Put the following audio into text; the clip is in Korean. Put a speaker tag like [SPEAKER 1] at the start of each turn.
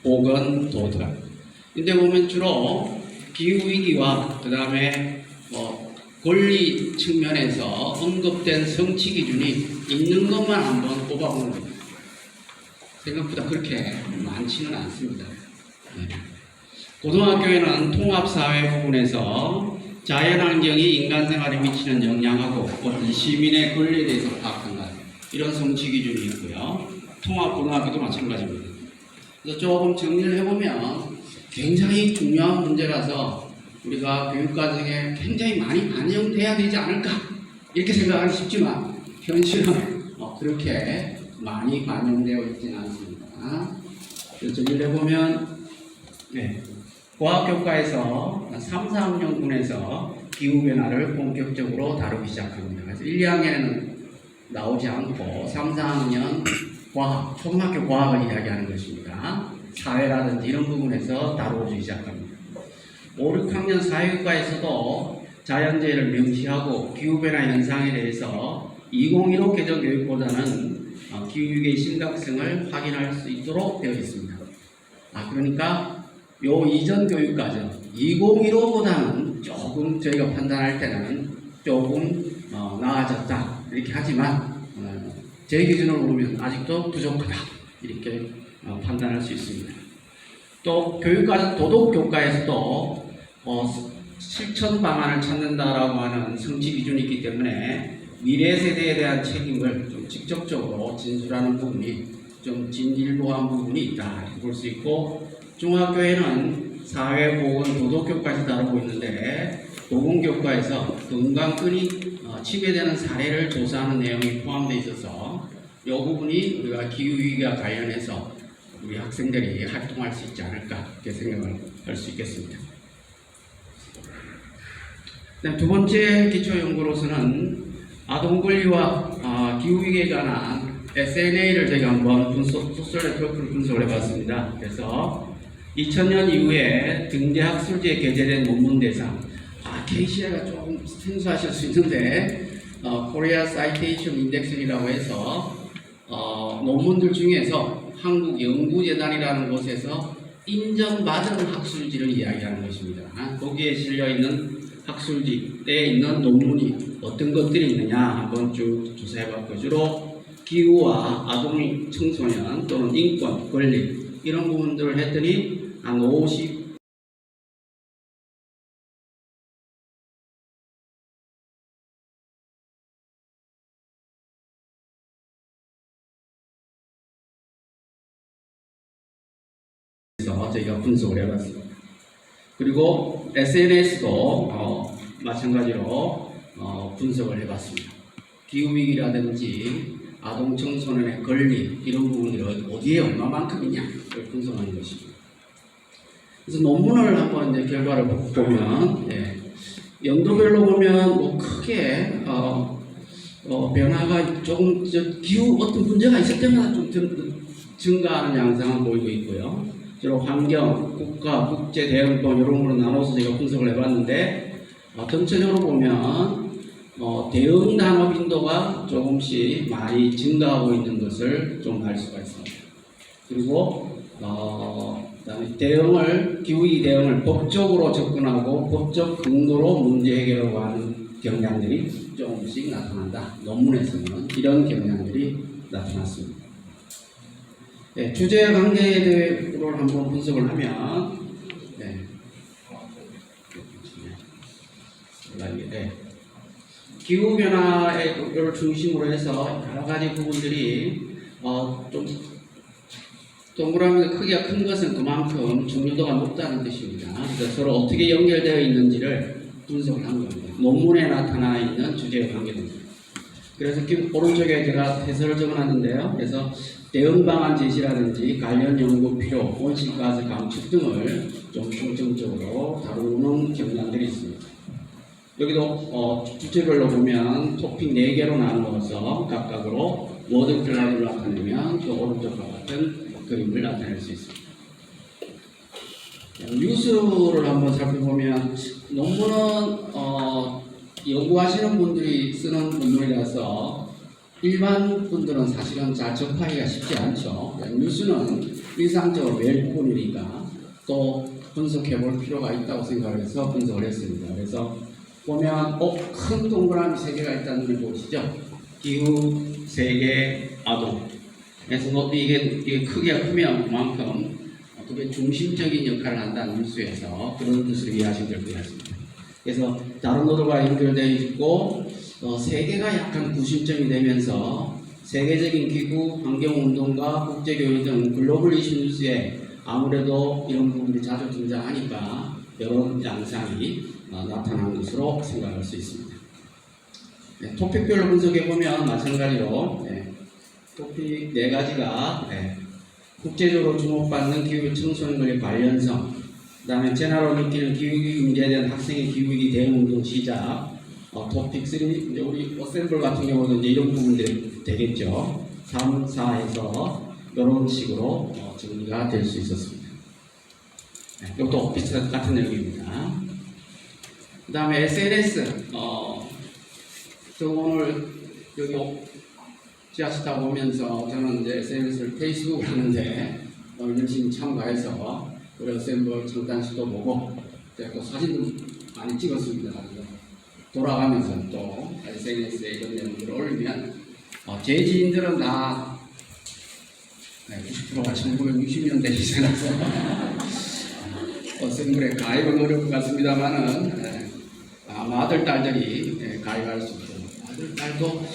[SPEAKER 1] 보건, 도덕. 근데 보면 주로 기후위기와 그 다음에 권리 측면에서 언급된 성취 기준이 있는 것만 한번 뽑아보는 겁니다. 생각보다 그렇게 많지는 않습니다. 네. 고등학교에는 통합사회 부분에서 자연환경이 인간생활에 미치는 영향하고 어떤 시민의 권리에 대해서 파악한다. 이런 성취 기준이 있고요. 통합고등학교도 마찬가지입니다. 그래서 조금 정리를 해보면 굉장히 중요한 문제라서 우리가 교육과정에 굉장히 많이 반영돼야 되지 않을까 이렇게 생각하기 쉽지만 현실은 그렇게 많이 반영되어 있지는 않습니다. 그래서 정리를 해보면 과학교과에서 3, 4학년군에서 기후변화를 본격적으로 다루기 시작합니다. 그래서 1, 2학년에는 나오지 않고 3, 4학년 과학, 초등학교 과학을 이야기하는 것입니다. 사회라든지 이런 부분에서 다루어지기 시작합니다. 5, 6학년 사회교과에서도 자연재해를 명시하고 기후변화 현상에 대해서 2015 개정 교육보다는 기후위기의 심각성을 확인할 수 있도록 되어 있습니다. 그러니까 요 이전 교육과정 2015보다는 조금 저희가 판단할 때는 조금 나아졌다 이렇게 하지만 제 기준으로 보면 아직도 부족하다 이렇게 판단할 수 있습니다. 또 교육과정 도덕교과에서도 실천 방안을 찾는다라고 하는 성취 기준이 있기 때문에 미래 세대에 대한 책임을 좀 직접적으로 진술하는 부분이 좀 진일보한 부분이 있다 이렇게 볼 수 있고, 중학교에는 사회보건 도덕교과에서 다루고 있는데 보건교과에서 건강권이 침해되는 사례를 조사하는 내용이 포함되어 있어서 이 부분이 우리가 기후위기와 관련해서 우리 학생들이 활동할 수 있지 않을까 이렇게 생각을 할 수 있겠습니다. 두 번째 기초연구로서는 아동권리와 기후위기에 관한 SNA를 제가 한번 소셜 네트워크를 분석을 해봤습니다. 그래서 2000년 이후에 등재학술지에 게재된 논문 대상, KCI가 조금 생소하실 수 있는데 코리아 사이테이션 인덱스이라고 해서 논문들 중에서 한국연구재단이라는 곳에서 인정받은 학술지를 이야기하는 것입니다. 거기에 실려있는 학술지에 있는 논문이 어떤 것들이 있느냐 한번 쭉 조사해봤고, 주로 기후와 아동 청소년 또는 인권, 권리 이런 부분들을 했더니 한 50 저희가 분석을 해봤습니다. 그리고 SNS도 마찬가지로 분석을 해봤습니다. 기후위기라든지 아동 청소년의 권리 이런 부분들은 어디에 얼마만큼이냐 를 분석하는 것입니다. 그래서 논문을 한번 이제 결과를 보면 연도별로 보면 크게 변화가 조금 기후 어떤 문제가 있을 때마다 좀 증가하는 양상을 보이고 있고요. 주로 환경, 국가, 국제 대응권 이런 걸로 나눠서 제가 분석을 해봤는데 전체적으로 보면 대응 단어 빈도가 조금씩 많이 증가하고 있는 것을 좀 알 수가 있습니다. 그리고 그다음에 기후위기 대응을 법적으로 접근하고 법적 근거로 문제 해결하고 하는 경향들이 조금씩 나타난다. 논문에서는 이런 경향들이 나타났습니다. 주제 관계를 한번 분석을 하면 기후변화를 중심으로 해서 여러 가지 부분들이 좀 동그라미 크기가 큰 것은 그만큼 중요도가 높다는 뜻입니다. 그래서 서로 어떻게 연결되어 있는지를 분석을 한 겁니다. 논문에 나타나 있는 주제의 관계입니다. 그래서 오른쪽에 제가 해설을 적어놨는데요. 그래서 대응 방안 제시라든지 관련 연구 필요, 온실가스 감축 등을 좀 중점적으로 다루는 경향들이 있습니다. 여기도 주제별로 보면 토픽 4개로 나누어서 각각으로 워드 클라우드를 나타내면 또 오른쪽과 같은 그림을 나타낼 수 있습니다. 뉴스를 한번 살펴보면 논문은 연구하시는 분들이 쓰는 논문이라서 일반 분들은 사실은 잘 접하기가 쉽지 않죠. 뉴스는 일상적으로 매일 보는 일이니까 또 분석해 볼 필요가 있다고 생각을 해서 분석을 했습니다. 그래서 보면 큰 동그라미 3개가 있다는 걸 보시죠. 기후, 세계, 아동. 그래서 이게 크기가 크면 그만큼 그게 중심적인 역할을 한다는 뉴스에서 그런 뜻을 이해하시면 될 것 같습니다. 그래서 다른 노도가 연결되어 있고 세계가 약간 구심점이 되면서 세계적인 기후, 환경운동과 국제교류 등 글로벌 이슈 뉴스에 아무래도 이런 부분들이 자주 등장하니까 이런 양상이 나타난 것으로 생각할 수 있습니다. 네, 토픽별로 분석해보면 마찬가지로 토픽 4가지가 국제적으로 주목받는 기후 청소년들의 관련성, 그 다음에 제나로 느끼는 기후위기 문제에 대한 학생의 기후위기 대응운동 시작, 토픽 3, 이제 우리 어셈블 같은 경우도 이제 이런 부분들이 되겠죠. 3, 4에서 이런 식으로 정리가 될 수 있었습니다. 이것도 비슷한 같은 내용입니다. 그 다음에 SNS, 저 오늘 여기 지하철 타고 오면서 저는 이제 SNS를 페이스북을 하는데 열심히 참가해서 우리 어셈블 창단식도 보고 또 사진도 많이 찍었습니다. 돌아가면서 또 SNS에 이런 내용들을 올리면 제 지인들은 다 90%가 1960년대 이생라서 어셈블에 가입은 어려울 것 같습니다만은 아마 아들, 딸들이 가입할 수 있도록 아들, 딸도